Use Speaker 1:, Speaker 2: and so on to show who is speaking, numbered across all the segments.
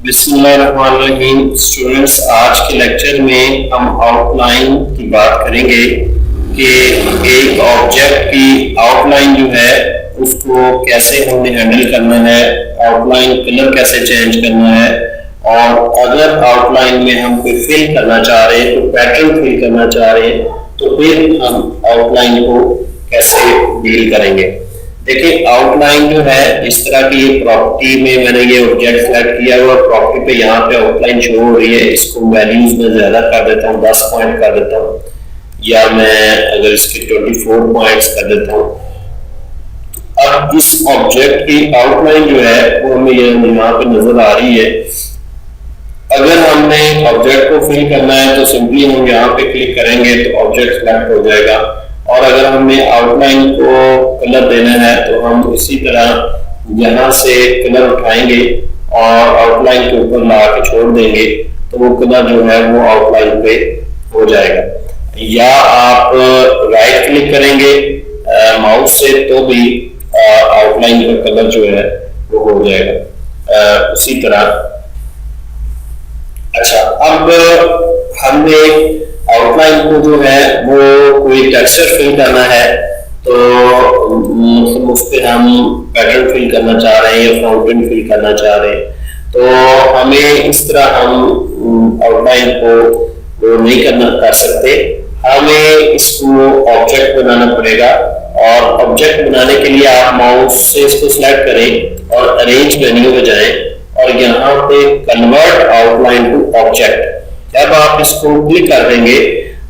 Speaker 1: बिस्मिल्लाहिर्रहमानिर्रहीम। स्टूडेंट्स, आज के लेक्चर में हम आउटलाइन की बात करेंगे कि एक ऑब्जेक्ट की आउटलाइन जो है उसको कैसे हमने हैंडल करना है, आउटलाइन कलर कैसे चेंज करना है, और अगर आउटलाइन में हम कोई फिल करना चाह रहे हैं, तो पैटर्न फिल करना चाह रहे हैं, तो फिर हम आउटलाइन को कैसे डील करेंगे। देखिए, आउटलाइन जो है इस तरह की प्रॉपर्टी में मैंने ये ऑब्जेक्ट सेलेक्ट किया हुआ, प्रॉपर्टी पे यहाँ पे आउटलाइन शो हो रही है। इसको वैल्यूज में ज्यादा कर देता हूँ, 10 पॉइंट कर देता हूँ, या मैं अगर इसके 24 पॉइंट्स कर देता हूँ। अब इस ऑब्जेक्ट की आउटलाइन जो है वो हमें यहाँ पे नजर आ रही है। अगर हमने ऑब्जेक्ट को फिल करना है तो सिंपली हम यहाँ पे क्लिक करेंगे तो ऑब्जेक्ट सेलेक्ट हो जाएगा, और अगर हमें आउटलाइन को कलर देना है तो हम इसी तरह यहाँ से कलर उठाएंगे और आउटलाइन के ऊपर ला के छोड़ देंगे, तो वो कलर जो है वो आउटलाइन पे हो जाएगा। या आप राइट क्लिक करेंगे माउस से तो भी आउटलाइन का कलर जो है वो हो जाएगा उसी तरह। अच्छा, अब हमने आउटलाइन को जो है वो कोई टेक्सचर फिल करना है, तो मतलब उस पर हम पैटर्न फिल करना चाह रहे हैं या फाउंटेन फिल करना चाह रहे हैं, तो हमें इस तरह हम आउटलाइन को वो नहीं कर सकते। हमें इसको ऑब्जेक्ट बनाना पड़ेगा, और ऑब्जेक्ट बनाने के लिए आप माउस से इसको सिलेक्ट करें और अरेंज मेन्यू में जाएं और यहाँ पे कन्वर्ट आउटलाइन टू ऑब्जेक्ट। जब आप इसको क्लिक कर देंगे,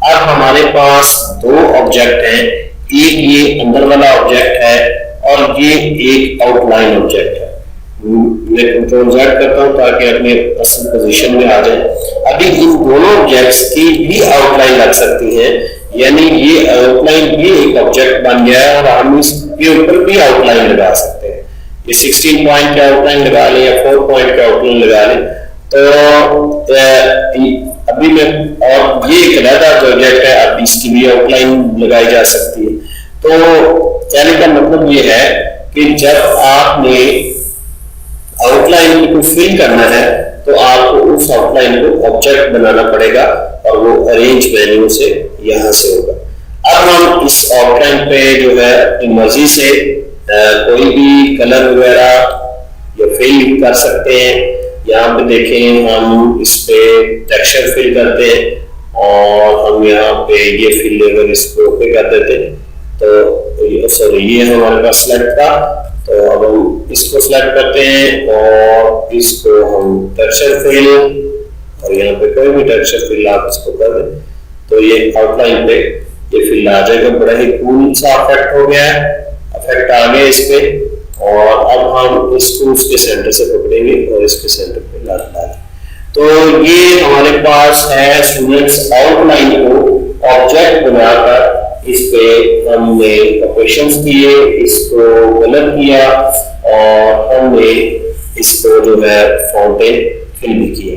Speaker 1: अब हमारे पास दो ऑब्जेक्ट हैं, एक ये अंदर वाला ऑब्जेक्ट है और ये एक आउटलाइन ऑब्जेक्ट है। मैं कंट्रोल Z करता हूं ताकि अपने असल पोजीशन में आ जाए। अभी इन दोनों ऑब्जेक्ट्स की भी आउटलाइन लग सकती है, यानी ये आउटलाइन भी एक ऑब्जेक्ट बन गया है और हम इसके ऊपर भी आउटलाइन लगा सकते हैं। ये 16 पॉइंट का आउटलाइन लगा लें या 4 पॉइंट का आउटलाइन लगा लें, तो अभी मैं, और ये एक अलग प्रोजेक्ट है, अब इसकी भी आउटलाइन लगाई जा सकती है। तो कहने का मतलब ये है कि जब आपने आउटलाइन को फिल करना है तो आपको उस आउटलाइन को ऑब्जेक्ट बनाना पड़ेगा, और वो अरेंज मेन्यू से यहाँ से होगा। अब हम इस आउटलाइन पे जो है अपनी मर्जी से कोई भी कलर वगैरह या फिल कर सकते हैं। यहाँ पे देखें, हम इस पे टेक्सचर फिल करते हैं और हम यहाँ पे ये फिल लेवल इसको ओके कर देते हैं, तो सॉरी ये हमारे पास सिलेक्ट था, तो अब हम इसको सिलेक्ट करते हैं और इसको हम टेक्सचर फिल, और यहाँ पे कोई भी टेक्सचर फिल आप इसको कर दें तो ये आउटलाइन पे ये फिल आ जाएगा। बड़ा ही कूल सा इफेक्ट हो गया है, इफेक्ट आ गया इस पे। और अब हम इसको उसके सेंटर से पकड़ेंगे और इसके सेंटर पे ला देंगे। तो ये हमारे पास है स्टूडेंट्स, आउटलाइन को ऑब्जेक्ट बनाकर इस पे हमने ऑपरेशंस किए, इसको कलर किया और हमने इसको जो है फाउंटेन फिल भी किया।